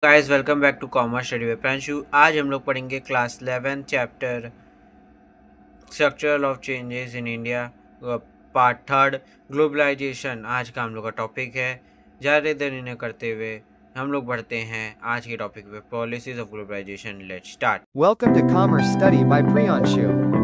Guys welcome back to commerce study with Pranshu. आज हम लोग पढ़ेंगे class 11 chapter structural of changes in India part third globalization. आज का हम लोग का टॉपिक है। ज़्यादा देर न करते हुए हम लोग बढ़ते हैं आज के टॉपिक पे, policies of globalization. Let's start. Welcome to Commerce Study by Priyanshu.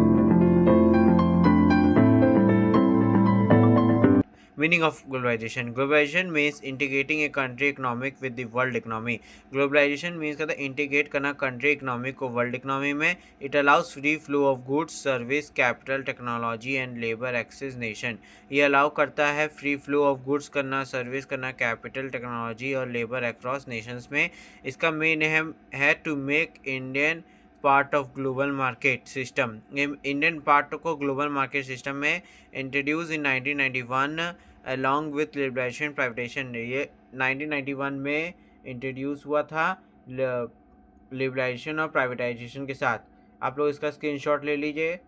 Meaning of globalization. Globalization means integrating a country economic with the world economy. Globalization means कहता है integrate करना country economic को world economy में. It allows free flow of goods, service, capital, technology and labor access nation. ये allow करता है free flow of goods करना, service करना, capital, technology और labor across nations में. इसका main aim है to make Indian part of global market system. Indian part को ग्लोबल मार्केट सिस्टम में introduce in 1991 along with liberation privatization. ये 1991 में इंट्रोड्यूस हुआ था लिबरेशन और प्राइवेटाइजेशन के साथ। आप लोग इसका स्क्रीनशॉट ले लीजिए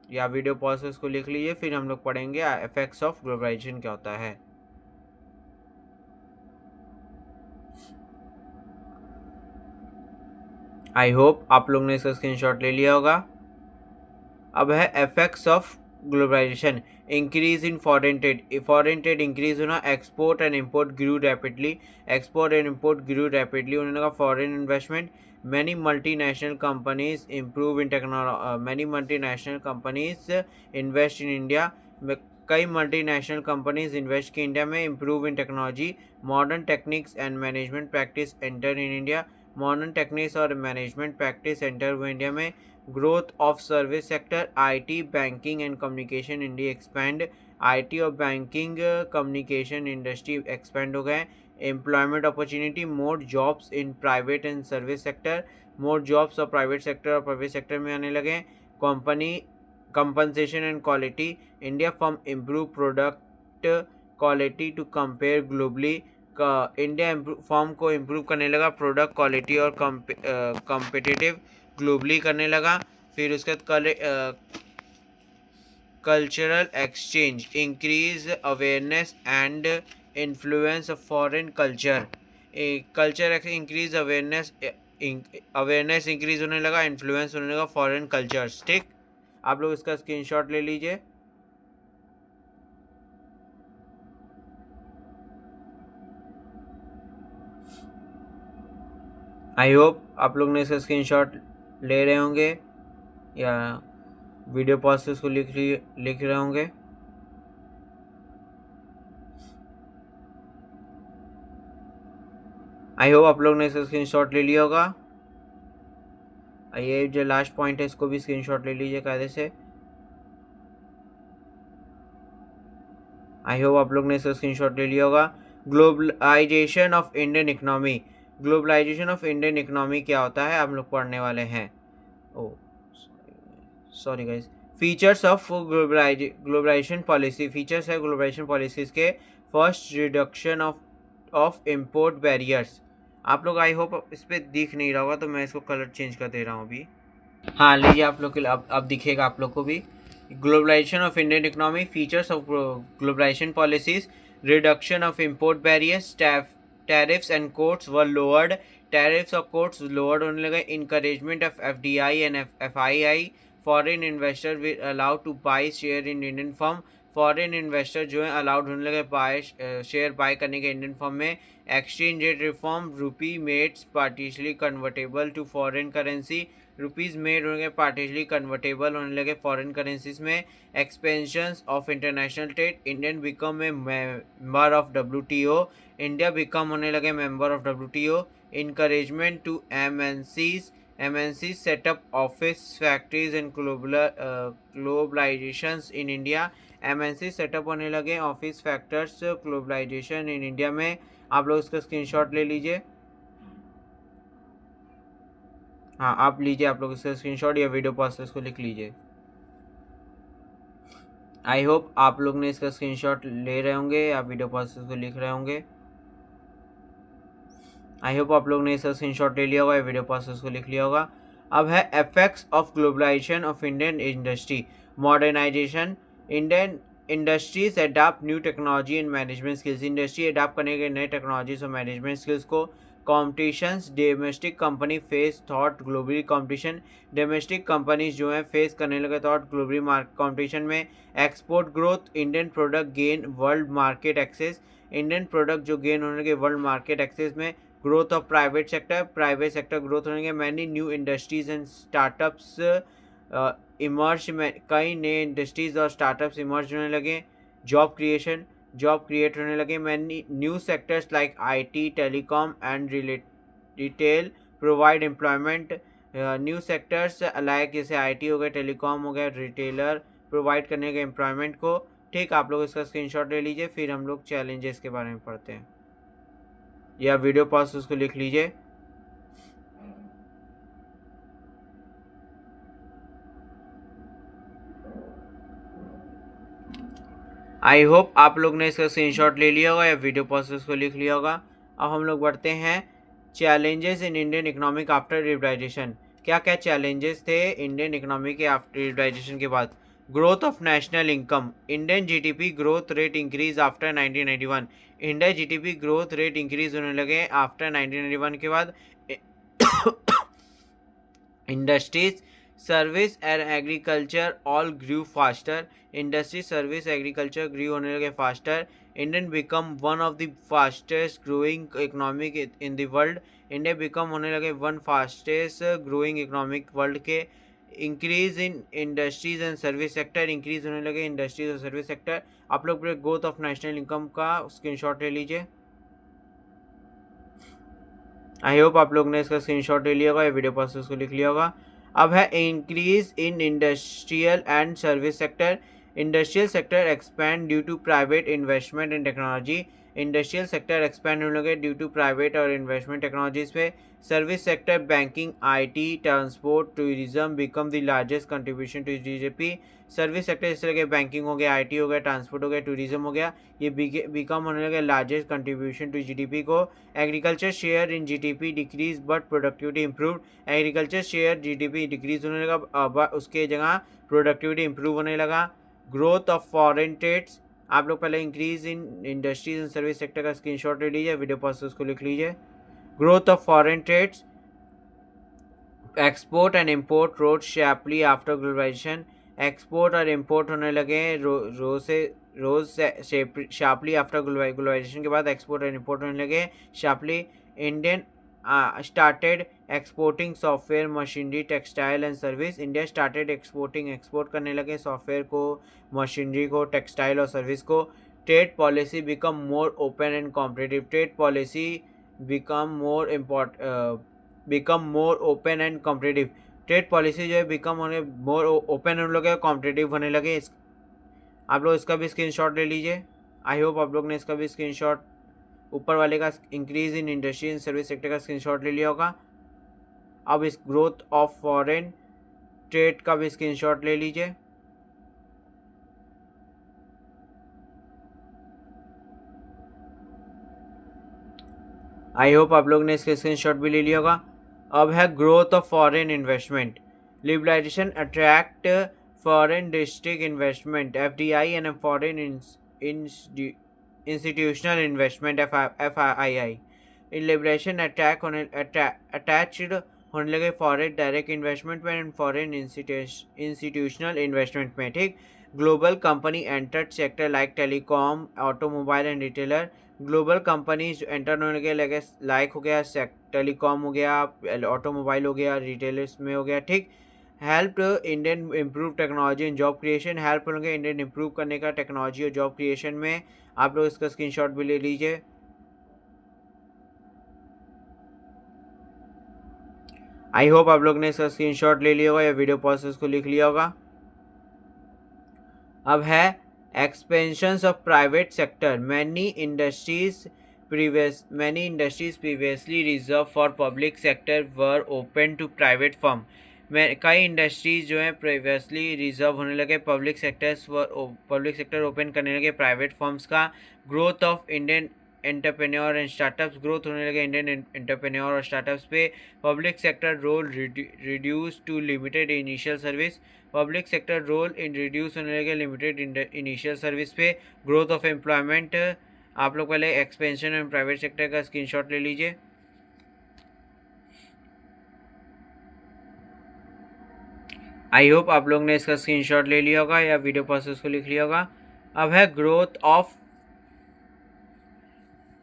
या वीडियो पॉज उसको लिख लीजिए, फिर हम लोग पढ़ेंगे इफेक्ट्स ऑफ ग्लोबलाइजेशन क्या होता है। आई होप आप लोग ने इसका स्क्रीनशॉट ले लिया होगा। अब है effects of globalization. Increase in foreign trade increase होना। Export and import grew rapidly. Export and import grew rapidly होने लगा। Foreign investment. Many multinational companies improve in technology. Many multinational companies invest in India. कई multinational companies invest की India में। Improve in technology. Modern techniques and management practice enter in India. Modern techniques और management practice enter हुए India में। Growth of service sector. IT, banking and communication India expand. IT और banking communication industry expand हो गए। Employment opportunity. More jobs in private and service sector. More jobs और private sector में आने लगे। Company compensation and quality. India from improve product quality to compare globally. India form को improve करने लगा product quality और कॉम्पिटिटिव ग्लोबली करने लगा। फिर उसके बाद cultural exchange. Increase awareness and influence of foreign culture. Culture increase awareness increase होने लगा, इन्फ्लुएंस होने लगा फॉरेन कल्चर्स। ठीक, आप लोग इसका स्क्रीनशॉट ले लीजिए। आई होप आप लोग ने इसका स्क्रीनशॉट ले रहे होंगे या वीडियो पॉज से उसको लिख रहे होंगे। आई होप आप लोग ने इसका स्क्रीनशॉट ले लिया होगा। ये जो लास्ट पॉइंट है इसको भी स्क्रीनशॉट ले लीजिए कायदे से। आई होप आप लोग ने इसका स्क्रीनशॉट ले लिया होगा। Globalization of Indian economy. Globalization of Indian economy क्या होता है हम लोग पढ़ने वाले हैं। Oh sorry guys. Features of globalization policy. Features है ग्लोबलाइजेशन पॉलिसीज के। First, reduction of import barriers. आप लोग आई होप इस पर दिख नहीं रहा होगा तो मैं इसको कलर चेंज कर दे रहा हूँ अभी। हाँ लीजिए आप लोग के अब दिखेगा आप लोग को भी। Globalization of Indian economy. Features of globalization policies. Reduction of import barriers. Tariffs and quotas were lowered. Tariffs और कोट्स लोअर्ड होने लगे। Encouragement of FDI and FII. Foreign investor will allowed to buy share in Indian firm. Foreign investor जो है allowed होने लगे share buy करने के Indian firm में। Exchange rate reform. Rupee made partially convertible to foreign currency. Rupees made होने पार्टिशली convertible होने लगे फॉरेन करेंसीज में। Expansions of international trade. Indian become a member of WTO. India become होने लगे member of WTO. Encouragement to MNCs set up office factories and globalizations in India. MNC set up होने लगे office factors globalization in India में। आप लोग इसका screenshot ले लीजिए। हाँ आप लीजिए आप लोग इसका स्क्रीनशॉट या वीडियो पॉज से इसको लिख लीजिए। आई होप आप लोग ने इसका स्क्रीनशॉट ले रहे होंगे या वीडियो पॉज से इसको लिख रहे होंगे। आई होप आप लोग ने इसका स्क्रीनशॉट ले लिया होगा या वीडियो पॉज से इसको लिख लिया होगा। अब है effects of globalization of Indian industry. Modernization. Indian industries adapt new technology and management skills. Industry adapt करने के नए टेक्नोलॉजीज और मैनेजमेंट स्किल्स को। Competitions domestic company face thought globally competition, domestic companies जो हैं फेस करने लगे थॉट ग्लोबली कॉम्पिटिशन में। Export growth, Indian product gain world market access, Indian product जो गेन होने लगे वर्ल्ड मार्केट एक्सेस में। Growth of private sector, private sector growth होने लगे। Many new industries and startups emerge में, कई नए इंडस्ट्रीज और स्टार्टअप्स इमर्ज होने लगे। जॉब क्रिएशन, जॉब क्रिएट होने लगे। Many new sectors like IT, telecom and retail provide employment. New sectors like जैसे आईटी हो गया, टेलीकॉम हो गया, रिटेलर प्रोवाइड करने के एम्प्लॉयमेंट को। ठीक, आप लोग इसका स्क्रीनशॉट ले लीजिए, फिर हम लोग चैलेंजेस के बारे में पढ़ते हैं, या वीडियो पॉज उसको लिख लीजिए। आई होप आप लोग ने इसका स्क्रीनशॉट ले लिया होगा या वीडियो पॉज उसको लिख लिया होगा। अब हम लोग बढ़ते हैं challenges in Indian economic after liberalization. क्या क्या चैलेंजेस थे इंडियन इकोनॉमी के आफ्टर लिबरलाइजेशन के बाद? Growth of national income, Indian GDP growth rate increase after 1991। India GDP growth rate increase होने लगे आफ्टर 1991 के बाद। Industries, service and agriculture all grew faster, industry, service, agriculture grew होने लगे faster. Indian become one of the fastest growing economic in the world, India become होने लगे one fastest growing economic world के। Increase in industries and service sector, increase होने लगे industries और service sector. आप लोग पूरे ग्रोथ ऑफ नेशनल इनकम का स्क्रीनशॉट ले लीजिए। आई होप आप लोग ने इसका स्क्रीनशॉट ले लिया होगा या वीडियो पास उसको लिख लिया होगा। अब है increase in industrial and service sector, industrial sector expand due to private investment in technology, industrial sector expand होने लगे ड्यू टू प्राइवेट और इन्वेस्टमेंट टेक्नोलॉजीज पे। Service sector, banking, IT, transport, tourism become the largest contribution to GDP. Service sector इस तरह के banking हो गया, IT हो गया, ट्रांसपोर्ट हो गया, टूरिज्म हो गया, ये बिकम होने लगे लार्जेस्ट कंट्रीब्यूशन टू जीडीपी को। Agriculture share in GDP decrease but productivity improve, agriculture share GDP decrease होने लगा, अब उसके जगह प्रोडक्टिविटी इंप्रूव होने लगा। ग्रोथ ऑफ फॉरेन ट्रेड्स, आप लोग पहले increase in industries and service sector का स्क्रीनशॉट ले लीजिए, वीडियो पास उसको लिख लीजिए। Growth of foreign trades, export and import rose sharply after globalization, export और इम्पोर्ट होने लगे रोज शार्पली आफ्टर ग्लोबलाइजेशन के बाद एक्सपोर्ट और इम्पोर्ट होने लगे sharply. Indian started exporting software, machinery, textile and service, India started export करने लगे सॉफ्टवेयर को, मशीनरी को, टेक्सटाइल और सर्विस को। Trade policy become more open and competitive, trade policy become more open and competitive, trade policy जो है become होने more open होने लगे, कॉम्पिटिटिव होने लगे। आप लोग इसका भी स्क्रीनशॉट ले लीजिए। आई होप आप लोग ने इसका भी स्क्रीनशॉट, ऊपर वाले का increase in industry and service sector का स्क्रीनशॉट ले लिया होगा। अब इस ग्रोथ ऑफ फॉरेन ट्रेड का भी स्क्रीनशॉट ले लीजिए। आई होप आप लोग ने इसका स्क्रीनशॉट भी ले लिया होगा। अब है growth of foreign investment, liberalization attract foreign district investment, FDI and foreign institutional investment, FII. In liberation attached होने लगे फॉरेन डायरेक्ट इन्वेस्टमेंट में एंड फॉरेन इंस्टीट्यूशनल इन्वेस्टमेंट में। ठीक, global company entered sector like telecom, automobile and retailer, global companies enter होने के लगे like हो गया टेलीकॉम हो गया, ऑटोमोबाइल हो गया, रिटेलर्स में हो गया। ठीक, help Indian improve technology and job creation, help होंगे इंडियन इम्प्रूव करने का टेक्नोलॉजी और जॉब क्रिएशन में। आप लोग इसका स्क्रीनशॉट भी ले लीजिए। आई होप आप लोग ने इसका स्क्रीनशॉट ले लिया होगा या वीडियो पॉज को लिख लिया होगा। अब है expansions of private sector, many industries previously reserve for public sector were open to private firm, कई इंडस्ट्रीज जो हैं प्रीवियसली रिजर्व होने लगे पब्लिक सेक्टर ओपन करने लगे प्राइवेट फर्म्स का। Growth of Indian entrepreneur and startups, growth होने लगे इंडियन एंटरप्रेन्योर और स्टार्टअप्स पे। Public sector role reduce to limited initial service, public sector role in reduce होने लगे लिमिटेड इनिशियल सर्विस पे। ग्रोथ ऑफ एम्प्लॉयमेंट, आप लोग पहले एक्सपेंशन एंड प्राइवेट सेक्टर का स्क्रीनशॉट ले लीजिए। आई होप आप लोग ने इसका स्क्रीनशॉट ले लिया होगा या वीडियो प्रोसेस को लिख लिया होगा। अब है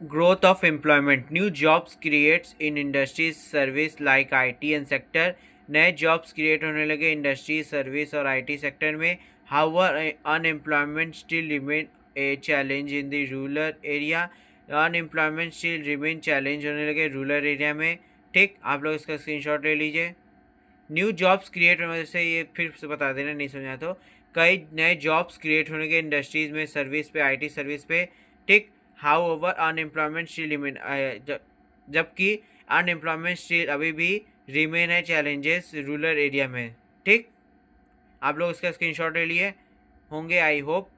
growth of employment. New jobs creates in industries service like IT and sector. नए जॉब्स क्रिएट होने लगे इंडस्ट्री सर्विस और IT सेक्टर में। However unemployment still remain a challenge in the rural area. Unemployment still remain challenge होने लगे rural area में। ठीक, आप लोग इसका स्क्रीनशॉट ले लीजिए। न्यू जॉब्स क्रिएट होने से, ये फिर से बता देना नहीं समझा तो, कई नए जॉब्स क्रिएट होने के इंडस्ट्रीज़ में, सर्विस पे, IT सर्विस पे। ठीक, how over unemployment still remain, जबकि अनएम्प्लॉयमेंट स्टिल अभी भी रिमेन है चैलेंजेस रूरल एरिया में। ठीक, आप लोग इसका स्क्रीनशॉट ले लिए होंगे आई होप।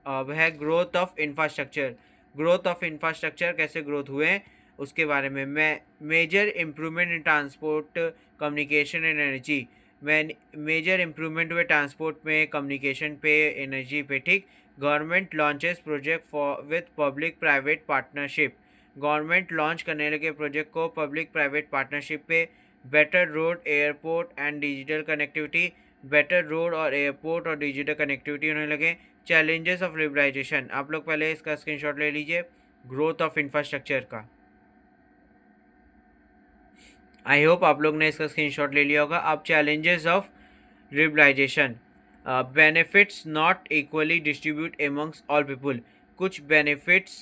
अब है growth of infrastructure. Growth of infrastructure कैसे ग्रोथ हुए उसके बारे में। Major improvement in transport communication and energy. Major improvement हुए ट्रांसपोर्ट में, कम्युनिकेशन पे, एनर्जी पे। ठीक, government launches project for with public private partnership. Government launch करने लगे प्रोजेक्ट को पब्लिक प्राइवेट पार्टनरशिप पे। Better road, airport and digital connectivity. Better road और एयरपोर्ट और डिजिटल कनेक्टिविटी होने लगे। चैलेंजेस ऑफ लिबरलाइजेशन, आप लोग पहले इसका स्क्रीनशॉट ले लीजिए ग्रोथ ऑफ इंफ्रास्ट्रक्चर का। आई होप आप लोग ने इसका स्क्रीनशॉट ले लिया होगा। अब challenges of liberalization. Benefits not equally distribute amongst all people. कुछ बेनिफिट्स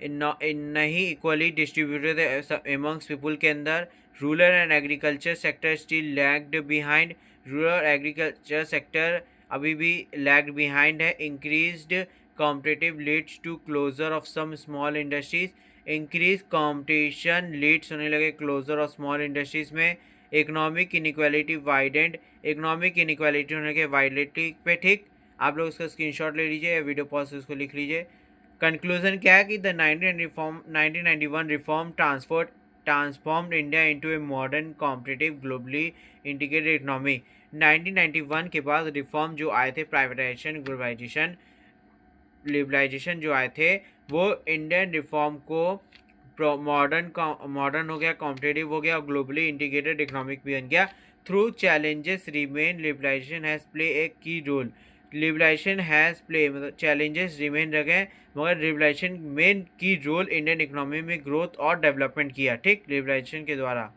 नहीं इक्वली डिस्ट्रीब्यूटेड एमंग्स पीपल के अंदर। Rural and agriculture sector still lagged behind. Rural agriculture sector अभी भी लैग्ड बिहाइंड है। Increased competitive leads to closure of some small industries. Increase competition leads होने लगे closure of small industries में। Economic inequality widened. Economic inequality होने के वाइडेंटी पे। ठीक, आप लोग उसका स्क्रीनशॉट ले लीजिए या वीडियो पॉज उसको लिख लीजिए। कंक्लूजन क्या है कि the 1991 reform transformed India into a modern competitive globally integrated economy. 1991 के बाद रिफॉर्म जो आए थे, प्राइवेटाइजेशन, ग्लोबलाइजेशन, लिबरलाइजेशन जो आए थे, वो इंडियन रिफॉर्म को मॉडर्न हो गया, कॉम्पिटिटिव हो गया और ग्लोबली इंटीग्रेटेड इकोनॉमिक भी बन गया। Through challenges remain, liberalization has play a key role. Liberalization has play मतलब चैलेंजेस रिमेन रह गए, मगर liberalization main key role Indian economy में ग्रोथ और डेवलपमेंट किया। ठीक, लिबरलाइजेशन के द्वारा।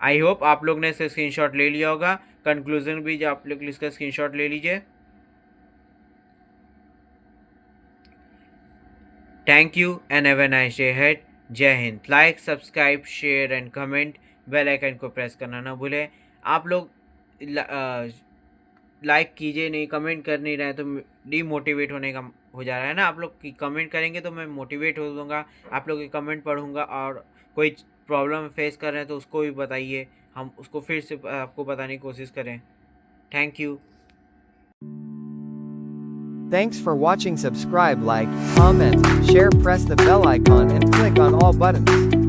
आई होप आप लोग ने इसका स्क्रीनशॉट ले लिया होगा। कंक्लूजन भी आप लोग इसका स्क्रीनशॉट ले लीजिए। Thank you and have a nice day ahead. जय हिंद। Like, subscribe, share and comment. Bell icon को प्रेस करना ना भूलें। आप लोग लाइक कीजिए नहीं, कमेंट कर नहीं रहे तो डीमोटिवेट होने का हो जा रहा है ना। आप लोग कमेंट करेंगे तो मैं मोटिवेट हो दूँगा, आप लोग के कमेंट पढ़ूँगा। और कोई प्रॉब्लम फेस कर रहे हैं तो उसको भी बताइए, हम उसको फिर से आपको बताने की कोशिश करें। Thank you. Thanks for watching. Subscribe, like, comment, share, press the bell icon and click on all buttons.